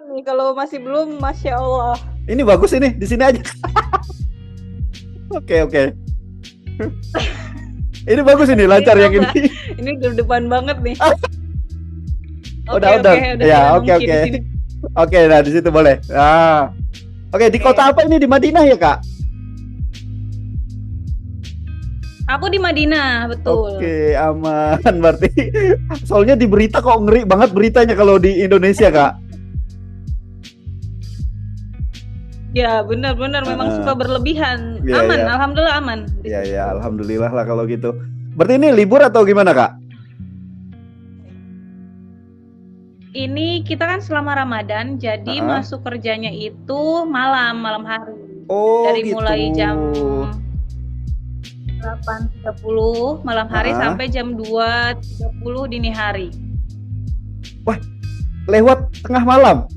nih? Kalau masih belum, Masya Allah. Ini bagus ini, di sini aja. Oke, oke. Ini bagus ini, Ini lancar yang tambah. ini. Ini depan banget nih. Udah. Udah Ya, mulai oke, mungkin oke. di sini. Oke, nah di situ boleh. Nah. Oke, di Oke. kota apa ini? Di Madinah ya, Kak? Aku di Madinah, betul. Oke, aman berarti. Soalnya di berita kok ngeri banget beritanya kalau di Indonesia, Kak. Ya, benar-benar memang suka berlebihan. Iya, Aman, iya. alhamdulillah aman. Ya, ya, alhamdulillah lah kalau gitu. Berarti ini libur atau gimana, Kak? Ini kita kan selama Ramadan, jadi masuk kerjanya itu malam hari. Oh, Dari gitu. mulai jam 8.30 malam hari sampai jam 2.30 dini hari. Wah, lewat tengah malam.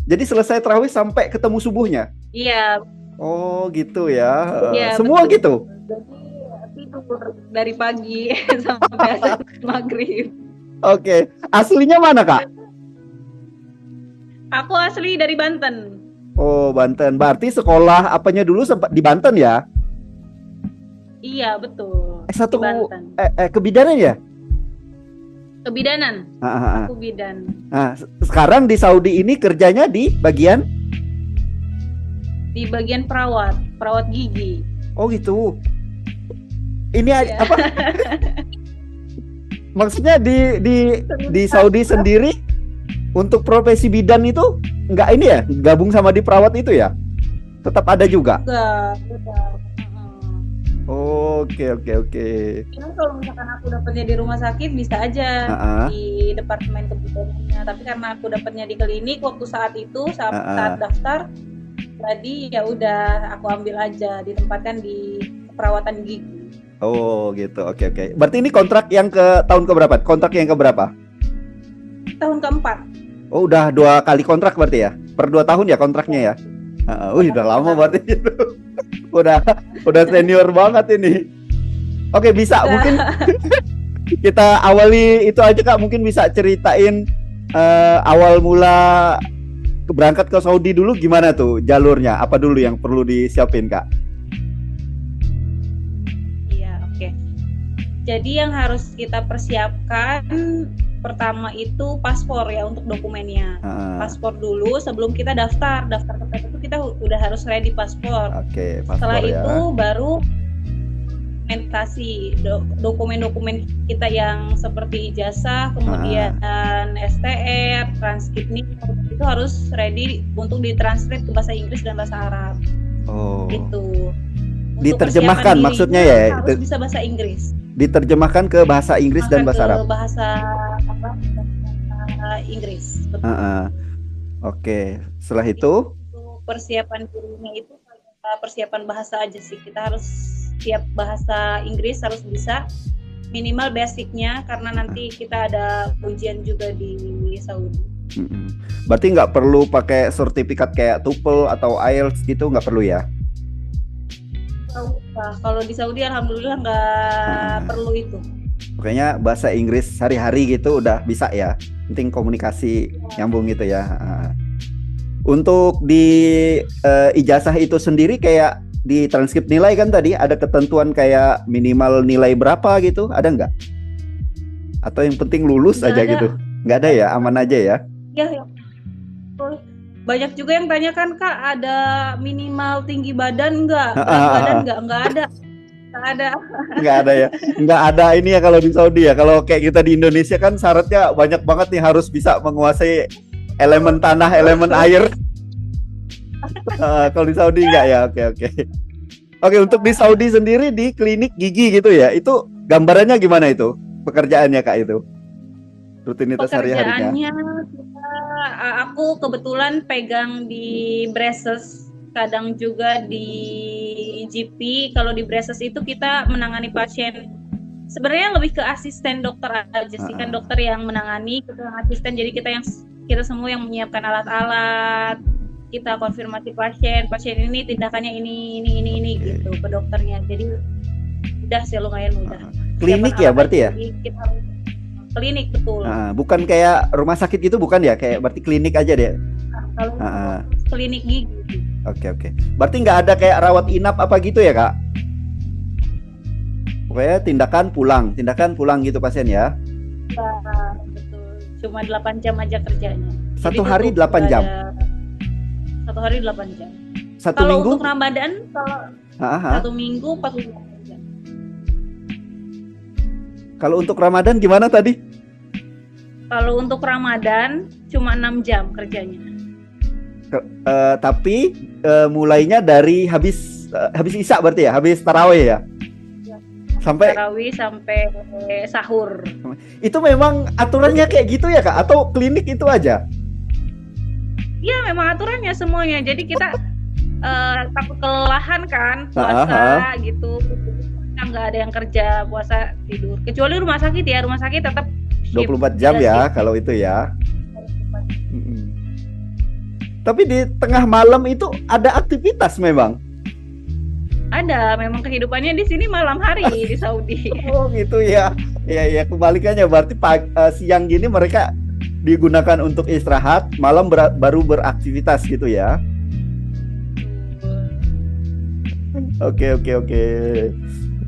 Jadi selesai tarawih sampai ketemu subuhnya. Iya. Oh, gitu ya. Iya, Semua betul. gitu. Jadi tidur dari pagi sampai azan maghrib. Oke, aslinya mana, Kak? Aku asli dari Banten. Oh, Banten. Berarti sekolah apanya dulu sempat di Banten ya? Iya, betul. S1 Di Banten. kebidanan ya? Kebidanan. Ah. Aku bidan. Nah, sekarang di Saudi ini kerjanya di bagian? Di bagian perawat gigi. Oh, gitu. Ini Iya. apa? Maksudnya di Saudi sendiri untuk profesi bidan itu nggak ini ya? Gabung sama di perawat itu ya? Tetap ada juga? Enggak. Oke. Kan kalau misalkan aku dapatnya di rumah sakit bisa aja di departemen kebidanannya, tapi karena aku dapatnya di klinik waktu saat itu saat daftar, jadi ya udah aku ambil aja, ditempatkan di perawatan gigi. Oh gitu, oke. Berarti ini kontrak yang ke tahun keberapa? Kontrak yang keberapa? Tahun keempat. Oh udah 2 kali kontrak berarti ya? Per 2 tahun ya kontraknya ya? Udah lama berarti itu. udah senior banget ini. Oke, bisa mungkin kita awali itu aja, Kak. Mungkin bisa ceritain awal mula berangkat ke Saudi dulu gimana tuh jalurnya? Apa dulu yang perlu disiapin, Kak? Iya, oke. Jadi yang harus kita persiapkan pertama itu paspor ya, untuk dokumennya. Paspor dulu sebelum kita daftar ke PTN itu kita udah harus ready paspor. Oke, paspor. Setelah ya. itu baru dokumentasi, dokumen-dokumen kita yang seperti ijazah, kemudian STR, transkrip nikah, itu harus ready untuk ditranslate ke bahasa Inggris dan bahasa Arab. Oh. Gitu. Diterjemahkan maksudnya ya? Harus bisa bahasa Inggris. Diterjemahkan ke bahasa Inggris dan bahasa Arab. Bahasa Inggris. Oke. Setelah itu persiapan dirinya itu persiapan bahasa aja sih. Kita harus siap bahasa Inggris, harus bisa minimal basicnya, karena nanti kita ada ujian juga di Saudi. Berarti nggak perlu pakai sertifikat kayak TOEFL atau IELTS gitu, nggak perlu ya? Kalau di Saudi alhamdulillah nggak perlu itu. Makanya bahasa Inggris sehari-hari gitu udah bisa ya. Penting komunikasi nyambung gitu ya. Untuk di ijazah itu sendiri kayak di transkrip nilai kan tadi ada ketentuan kayak minimal nilai berapa gitu, ada nggak? Atau yang penting lulus Nggak aja ada. gitu? Nggak ada ya, aman aja ya? Ya. Banyak juga yang tanyakan, Kak, ada minimal tinggi badan nggak? Berat badan nggak ada. Nggak ada ya, nggak ada ini ya kalau di Saudi ya. Kalau kayak kita di Indonesia kan syaratnya banyak banget nih, harus bisa menguasai elemen tanah, elemen air. Kalau di Saudi nggak ya, oke. Untuk di Saudi sendiri di klinik gigi gitu ya, itu gambarannya gimana itu pekerjaannya, Kak, itu rutinitas hari-harinya? Aku kebetulan pegang di braces, kadang juga di GP. Kalau di braces itu kita menangani pasien, sebenarnya lebih ke asisten dokter aja sih, kan dokter yang menangani, kita yang asisten. Jadi kita semua yang menyiapkan alat-alat, kita konfirmasi pasien ini tindakannya ini gitu ke dokternya. Jadi udah sih, lumayan mudah. Klinik ya berarti ya? Klinik, betul. Bukan kayak rumah sakit gitu, bukan ya? Kayak berarti klinik aja deh. Kalau Ah, klinik gigi. oke. Berarti nggak ada kayak rawat inap apa gitu ya, Kak? Pokoknya tindakan pulang gitu pasien ya. Nah, betul. Cuma 8 jam aja kerjanya. Satu Jadi hari tutup, 8 nggak jam. ada. Satu hari 8 jam. Satu Kalau minggu? untuk Ramadan, kalau Ah. 1 minggu 14 jam. Kalau untuk Ramadan gimana tadi? Kalau untuk Ramadan cuma 6 jam kerjanya. Tapi mulainya dari habis Isya berarti ya, habis tarawih ya. Sampai Tarawih sampai sahur. itu memang aturannya kayak gitu ya, Kak? Atau klinik itu aja? Iya, memang aturannya semuanya. Jadi kita takut kelelahan kan puasa gitu. Kita nggak ada yang kerja puasa tidur. Kecuali rumah sakit ya, rumah sakit tetap 24 jam ya kalau itu ya. Tapi di tengah malam itu ada aktivitas memang. Ada, memang kehidupannya di sini malam hari di Saudi. Oh gitu ya. Ya kebalikannya berarti siang gini mereka digunakan untuk istirahat, malam baru beraktivitas gitu ya. Oke.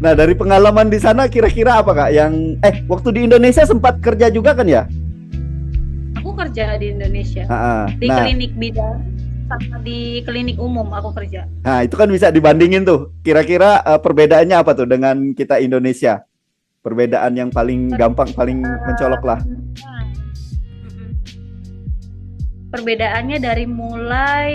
Nah, dari pengalaman di sana kira-kira apa, Kak? Yang waktu di Indonesia sempat kerja juga kan ya? Aku kerja di Indonesia. Di klinik bidan sama di klinik umum aku kerja. Nah, itu kan bisa dibandingin tuh. Kira-kira perbedaannya apa tuh dengan kita Indonesia? Perbedaan yang paling gampang, paling mencolok lah. Perbedaannya dari mulai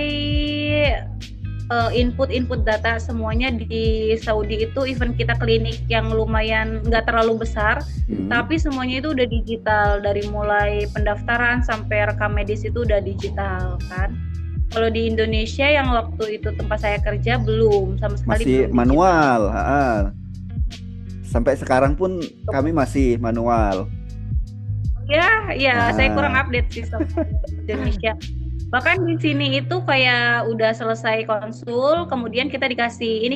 input data semuanya di Saudi itu, even kita klinik yang lumayan nggak terlalu besar, tapi semuanya itu udah digital. Dari mulai pendaftaran sampai rekam medis itu udah digital kan. Kalau di Indonesia yang waktu itu tempat saya kerja belum sama sekali. Masih belum manual. Sampai sekarang pun kami masih manual. Ya, saya kurang update sistem Indonesia. Bahkan di sini itu kayak udah selesai konsul, kemudian kita dikasih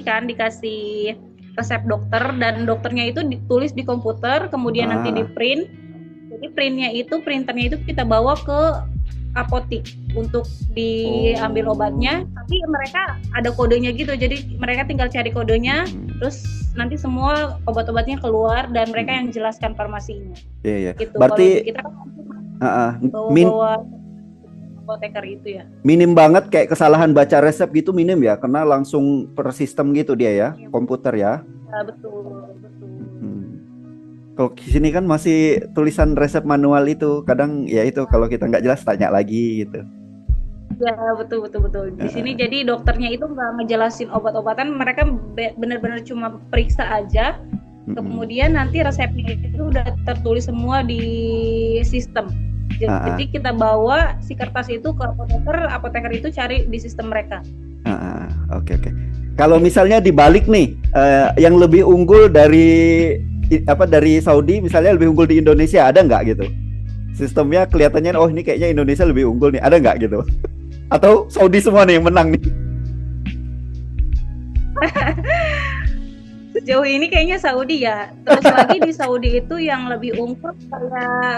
resep dokter, dan dokternya itu ditulis di komputer, kemudian nanti di print. Jadi printernya itu kita bawa ke apotik untuk diambil obatnya, tapi mereka ada kodenya gitu, jadi mereka tinggal cari kodenya, terus nanti semua obat-obatnya keluar dan mereka yang jelaskan farmasinya. Iya. Gitu. Berarti kita kan bawa apoteker itu ya. Minim banget kayak kesalahan baca resep gitu, minim ya, karena langsung per sistem gitu dia ya, komputer ya. Ya, betul. Kalau di sini kan masih tulisan resep manual itu, kadang ya itu kalau kita nggak jelas tanya lagi gitu. Ya, betul. Di sini jadi dokternya itu nggak ngejelasin obat-obatan, mereka benar-benar cuma periksa aja. Kemudian nanti resepnya itu udah tertulis semua di sistem. Jadi kita bawa si kertas itu ke apoteker itu cari di sistem mereka. Oke. Kalau misalnya dibalik nih, yang lebih unggul dari Saudi misalnya lebih unggul di Indonesia, ada nggak gitu? Sistemnya kelihatannya, oh ini kayaknya Indonesia lebih unggul nih, ada nggak gitu? Atau Saudi semua nih yang menang nih? Sejauh ini kayaknya Saudi ya. Terus lagi di Saudi itu yang lebih unggul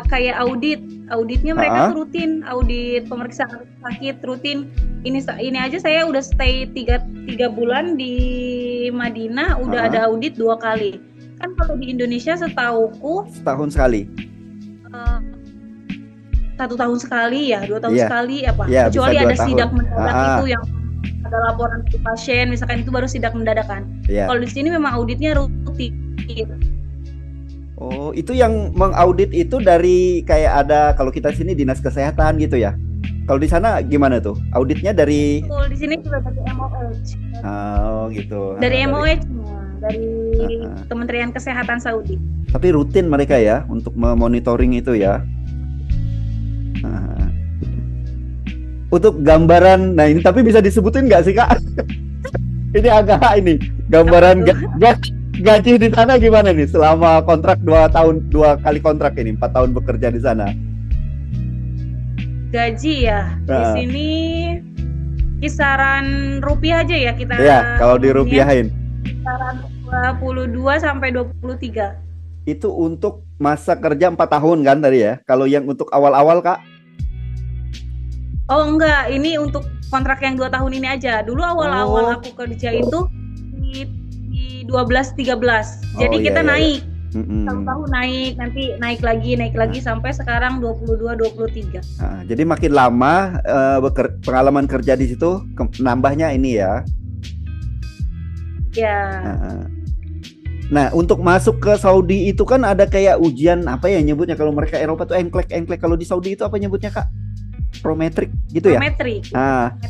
kayak auditnya mereka tuh rutin, audit pemeriksaan sakit rutin. Ini aja saya udah stay 3 bulan di Madinah, udah ada audit 2 kali. Kan kalau di Indonesia setauku setahun sekali. 1 tahun sekali ya, 2 tahun sekali apa? Kecuali ada sidak mendadak itu yang ada laporan dari pasien, misalkan itu baru sidak mendadak kan. Kalau di sini memang auditnya rutin. Oh, itu yang mengaudit itu dari kayak ada, kalau kita sini dinas kesehatan gitu ya. Kalau di sana gimana tuh? Auditnya dari? Di sini juga dari MOH. Oh gitu. Dari MOH, dari Kementerian Kesehatan Saudi. Tapi rutin mereka ya untuk memonitoring itu ya. Untuk gambaran, nah ini tapi bisa disebutin nggak sih, Kak? Ini agak gambaran gaji di sana gimana nih selama kontrak 2 kali kontrak ini, 4 tahun bekerja di sana. Gaji ya di sini kisaran rupiah aja ya kita. Iya, kalau dirupiahin. Kisaran 22 sampai 23. Itu untuk masa kerja 4 tahun kan tadi ya. Kalau yang untuk awal-awal, Kak? Oh enggak, ini untuk kontrak yang 2 tahun ini aja. Dulu awal-awal Oh. aku kerja itu di 12-13. Jadi Oh, kita iya, iya, iya. naik, Mm-mm. tahun-tahun naik, nanti naik lagi sampai sekarang 22-23. Jadi makin lama pengalaman kerja di situ nambahnya ini ya. Ya, Nah, untuk masuk ke Saudi itu kan ada kayak ujian apa ya nyebutnya, kalau mereka Eropa tuh NCLEX. Kalau di Saudi itu apa nyebutnya, Kak? Prometrik gitu ya? prometrik.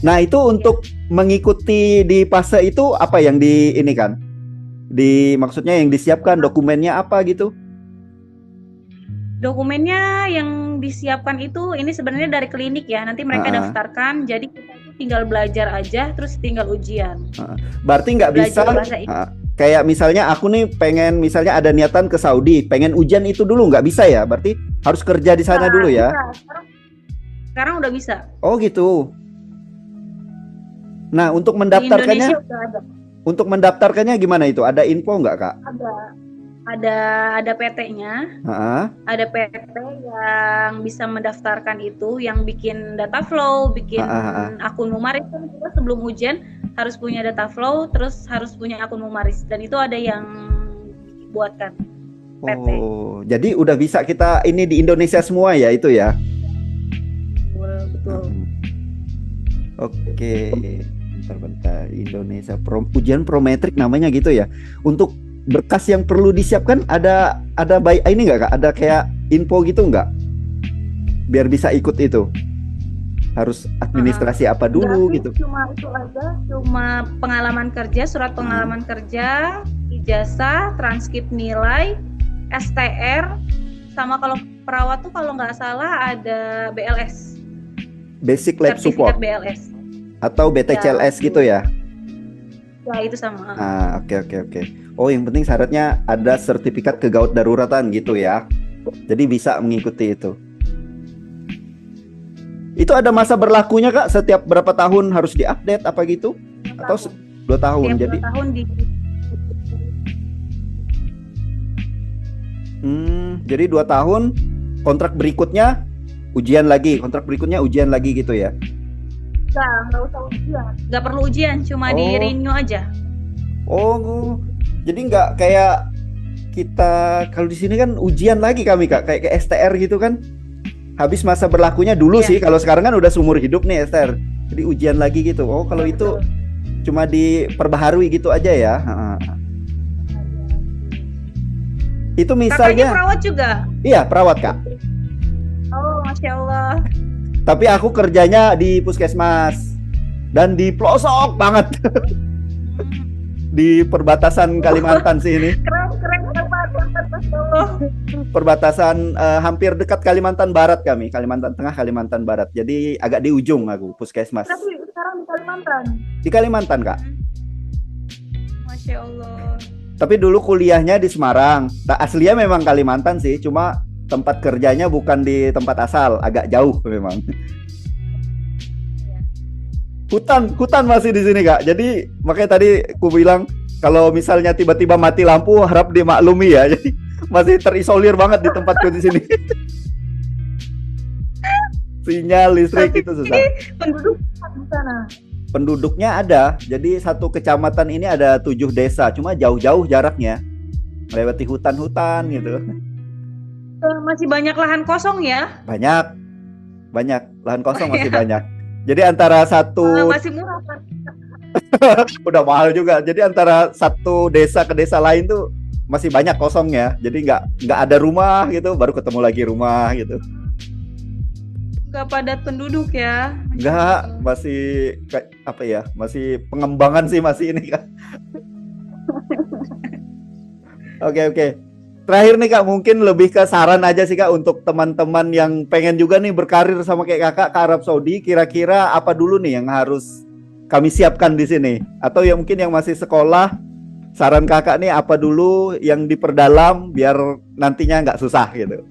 Nah itu untuk mengikuti di fase itu apa yang di ini kan? Maksudnya yang disiapkan dokumennya apa gitu? Dokumennya yang disiapkan itu ini sebenarnya dari klinik ya. Nanti mereka daftarkan. Jadi kita itu tinggal belajar aja, terus tinggal ujian. Berarti nggak bisa kayak misalnya aku nih pengen misalnya ada niatan ke Saudi, pengen ujian itu dulu nggak bisa ya? Berarti harus kerja di sana dulu ya? Sekarang udah bisa. Oh gitu. Nah untuk mendaftarkannya gimana itu? Ada info nggak, Kak? Ada PT-nya, ada PT yang bisa mendaftarkan itu, yang bikin data flow, bikin akun Mumaris. Kan kita sebelum ujian harus punya data flow, terus harus punya akun Mumaris, dan itu ada yang dibuatkan PT. Oh, jadi udah bisa kita ini di Indonesia semua ya itu ya? Betul. Oke, bentar. Indonesia ujian prometrik namanya gitu ya. Untuk berkas yang perlu disiapkan ada baik ini nggak, Kak? Ada kayak info gitu nggak? Biar bisa ikut itu. Harus administrasi apa dulu gitu? Cuma itu aja, cuma pengalaman kerja, surat pengalaman kerja, ijazah, transkrip nilai, STR, sama kalau perawat tuh kalau nggak salah ada BLS. Basic Lab Support BLS atau BTCLS ya, gitu ya? Ya itu sama. Oke. Oh, yang penting syaratnya ada sertifikat kegawat daruratan gitu ya. Jadi bisa mengikuti itu. Itu ada masa berlakunya, Kak? Setiap berapa tahun harus diupdate apa gitu? 2 atau 2 tahun? Jadi 2 tahun jadi 2 tahun, kontrak berikutnya ujian lagi, kontrak berikutnya ujian lagi gitu ya? Nggak usah ujian. Nggak perlu ujian, cuma di renew aja. Oh, jadi nggak kayak kita kalau di sini kan ujian lagi kami, Kak, kayak ke STR gitu kan? Habis masa berlakunya dulu sih. Kalau sekarang kan udah seumur hidup nih STR. Jadi ujian lagi gitu. Oh, kalau itu cuma diperbaharui gitu aja ya? Itu misalnya. Kakaknya perawat juga? Iya, perawat, Kak. Oh, Masya Allah. Tapi aku kerjanya di puskesmas dan di pelosok banget. Di perbatasan Kalimantan sih ini. Keren Perbatasan hampir dekat Kalimantan Barat kami, Kalimantan Tengah, Kalimantan Barat. Jadi agak di ujung aku puskesmas. Tapi sekarang di Kalimantan. Di Kalimantan, Kak. Masya Allah. Tapi dulu kuliahnya di Semarang. Aslinya memang Kalimantan sih, cuma tempat kerjanya bukan di tempat asal, agak jauh memang. Hutan masih di sini, Kak. Jadi makanya tadi aku bilang kalau misalnya tiba-tiba mati lampu harap dimaklumi ya. Jadi masih terisolir banget di tempatku di sini. Sinyal listrik itu susah. Penduduk di sana. Penduduknya ada. Jadi satu kecamatan ini ada 7 desa, cuma jauh-jauh jaraknya. Melewati hutan-hutan gitu. Masih banyak lahan kosong ya? Banyak lahan kosong masih banyak. Jadi antara satu masih murah kan? udah mahal juga. Jadi antara satu desa ke desa lain tuh masih banyak kosongnya. Jadi nggak ada rumah gitu, baru ketemu lagi rumah gitu. Nggak padat penduduk ya? Nggak, masih apa ya? Masih pengembangan sih masih ini kan. Oke. Terakhir nih, Kak, mungkin lebih ke saran aja sih, Kak, untuk teman-teman yang pengen juga nih berkarir sama kayak Kakak ke Arab Saudi. Kira-kira apa dulu nih yang harus kami siapkan di sini? Atau yang mungkin yang masih sekolah, saran Kakak nih apa dulu yang diperdalam biar nantinya nggak susah gitu?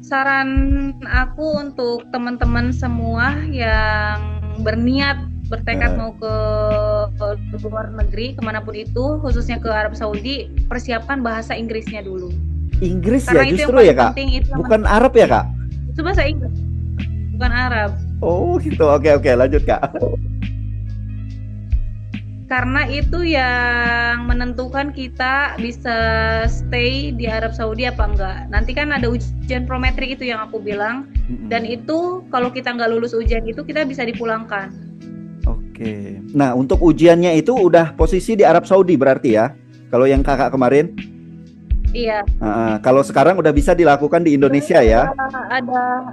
Saran aku untuk teman-teman semua yang berniat bertekad mau ke luar negeri, kemanapun itu, khususnya ke Arab Saudi, persiapkan bahasa Inggrisnya dulu. Inggris karena ya justru ya, Kak? Bukan Arab ya, Kak? Itu bahasa Inggris, bukan Arab. Oh gitu. Oke oke, lanjut Kak. Karena itu yang menentukan kita bisa stay di Arab Saudi apa enggak. Nanti kan ada ujian prometrik itu yang aku bilang. Dan itu kalau kita nggak lulus ujian itu kita bisa dipulangkan. Oke. Nah untuk ujiannya itu udah posisi di Arab Saudi berarti ya? Kalau yang kakak kemarin? Iya. Kalau sekarang udah bisa dilakukan di Indonesia ya? Ada.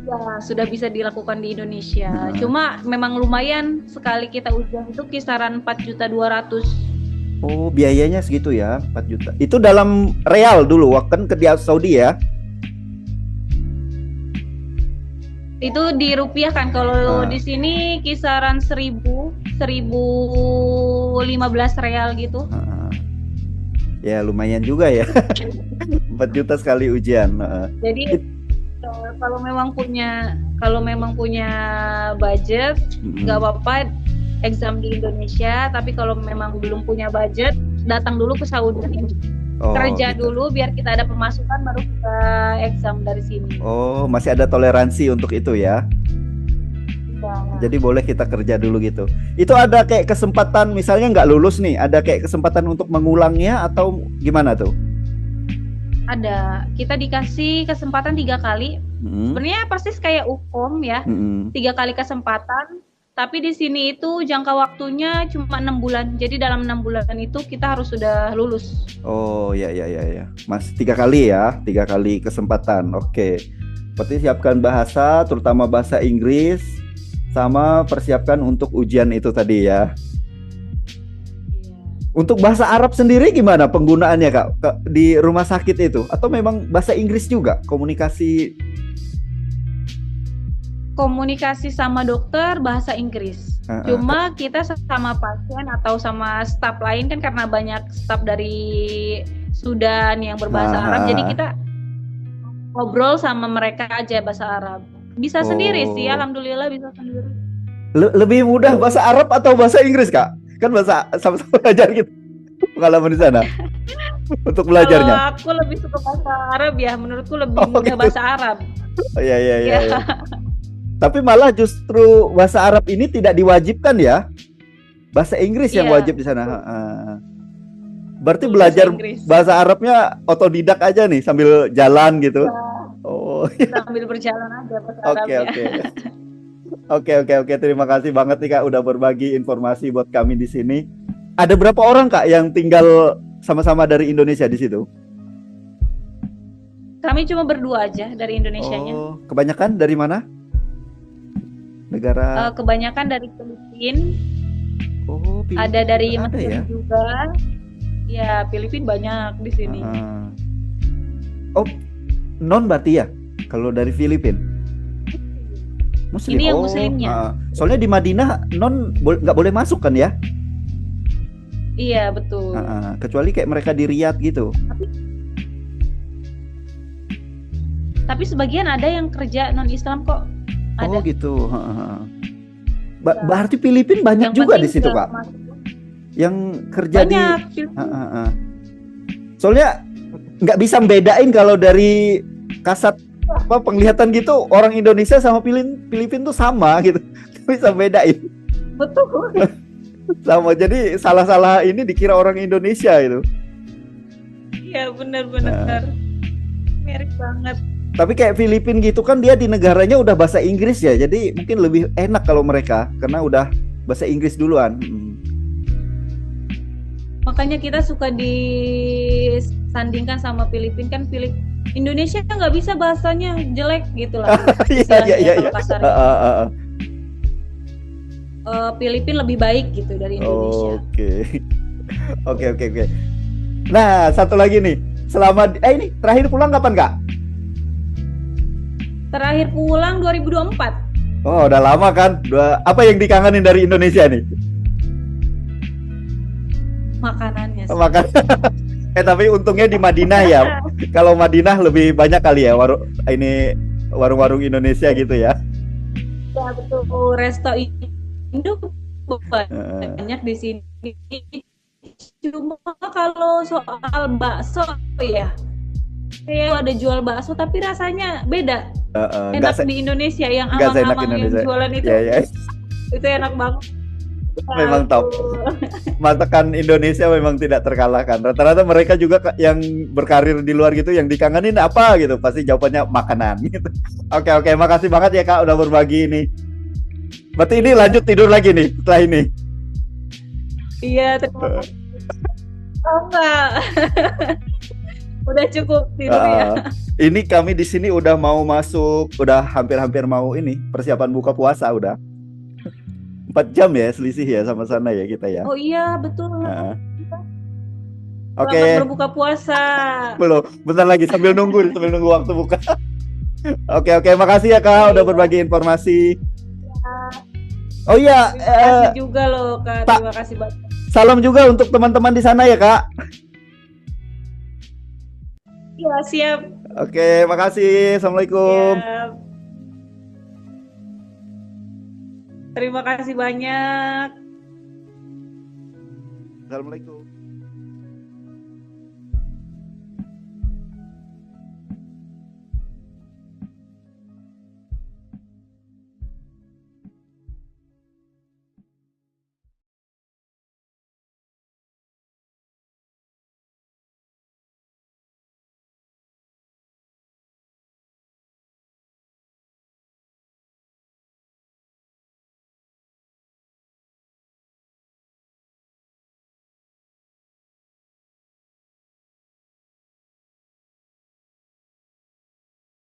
Ya, sudah bisa dilakukan di Indonesia. Cuma memang lumayan sekali kita ujian itu kisaran 4.200.000. Oh, biayanya segitu ya, 4 juta. Itu dalam real dulu, kan ke di Saudi ya? Itu di rupiah kan. Kalau di sini kisaran 1.015 real gitu. Ya, lumayan juga ya. 4 juta sekali ujian. Jadi kalau memang punya budget nggak apa-apa exam di Indonesia, tapi kalau memang belum punya budget datang dulu ke Saudi, kerja gitu dulu biar kita ada pemasukan baru kita exam dari sini. Oh, masih ada toleransi untuk itu ya? Jadi boleh kita kerja dulu gitu. Itu ada kayak kesempatan misalnya nggak lulus nih, ada kayak kesempatan untuk mengulangnya atau gimana tuh? Ada, kita dikasih kesempatan 3 kali. Sebenarnya persis kayak hukum ya, 3 kali kesempatan. Tapi di sini itu jangka waktunya cuma 6 bulan. Jadi dalam 6 bulan itu kita harus sudah lulus. Oh ya. Mas 3 kali ya, 3 kali kesempatan. Oke. Berarti siapkan bahasa, terutama bahasa Inggris, sama persiapkan untuk ujian itu tadi ya. Untuk bahasa Arab sendiri gimana penggunaannya Kak di rumah sakit itu? Atau memang bahasa Inggris juga komunikasi? Komunikasi sama dokter bahasa Inggris. Cuma kita sama pasien atau sama staf lain kan karena banyak staf dari Sudan yang berbahasa Arab, jadi kita ngobrol sama mereka aja bahasa Arab. Bisa sendiri sih, alhamdulillah bisa sendiri. Lebih mudah bahasa Arab atau bahasa Inggris Kak? Kan bahasa sama-sama belajar gitu, pengalaman di sana untuk belajarnya. Kalau aku lebih suka bahasa Arab ya, menurutku lebih mudah gitu. Bahasa Arab. Iya. Tapi malah justru bahasa Arab ini tidak diwajibkan ya, bahasa Inggris yang wajib di sana. Berarti belajar bahasa Arabnya otodidak aja nih sambil jalan gitu. Sambil berjalan aja bahasa Arabnya. Oke. Terima kasih banget nih Kak udah berbagi informasi buat kami di sini. Ada berapa orang Kak yang tinggal sama-sama dari Indonesia di situ? Kami cuma berdua aja dari Indonesianya. Oh, kebanyakan dari mana? Negara? Kebanyakan dari Filipina. Oh, Filipina. Ada dari Mesir ya? juga. Ya, Filipina banyak di sini. Oh, non berarti ya? Kalau dari Filipina? Muslim. Ini yang muslimnya. Soalnya di Madinah non nggak boleh masuk kan ya? Iya betul. Kecuali kayak mereka di Riyadh gitu. Tapi sebagian ada yang kerja non Islam kok. Ada. Oh gitu. Berarti Filipina banyak yang juga di situ Kak. Yang kerja banyak, di. Soalnya nggak bisa bedain kalau dari kasat penglihatan gitu orang Indonesia sama Filipina tuh sama gitu, bisa bedain. Betul. Sama, jadi salah ini dikira orang Indonesia itu. Iya benar. Mirip banget. Tapi kayak Filipina gitu kan dia di negaranya udah bahasa Inggris ya, jadi mungkin lebih enak kalau mereka karena udah bahasa Inggris duluan. Makanya kita suka disandingkan sama Filipina kan Indonesia nggak bisa bahasanya jelek gitu lah. Iya. Filipina lebih baik gitu dari Indonesia. Oke. Nah, satu lagi nih. Ini terakhir pulang kapan Kak? Terakhir pulang 2024. Oh, udah lama kan? Apa yang dikangenin dari Indonesia nih? Makanannya. Tapi untungnya di Madinah ya. Kalau Madinah lebih banyak kali ya warung-warung Indonesia gitu ya. Ya betul, resto Indo banyak di sini. Cuma kalau soal bakso ya, Kayak ada jual bakso tapi rasanya beda. Nggak Enak di Indonesia yang nggak seenak amang-amang yang Indonesia. jualan itu. Ya, ya. Itu enak banget. Memang top. Masakan Indonesia memang tidak terkalahkan. Rata-rata mereka juga yang berkarir di luar gitu, yang dikangenin apa gitu, pasti jawabannya makanan gitu. Oke, makasih banget ya Kak udah berbagi ini. Berarti ini lanjut tidur lagi nih setelah ini. Iya, terima kasih. Oh, enggak. Udah cukup tidur ya. Ini kami di sini udah mau masuk, udah hampir-hampir mau ini persiapan buka puasa udah. 4 jam ya selisih ya sama sana ya kita ya. Oh iya, betul. Oke. Selamat berbuka puasa. Belum, bentar lagi sambil nunggu waktu buka. Oke, makasih ya Kak udah berbagi informasi. Oh iya, terima kasih juga loh Kak. Terima kasih banyak. Salam juga untuk teman-teman di sana ya Kak. Iya, siap. Oke, makasih. Assalamualaikum. Siap. Terima kasih banyak. Assalamualaikum.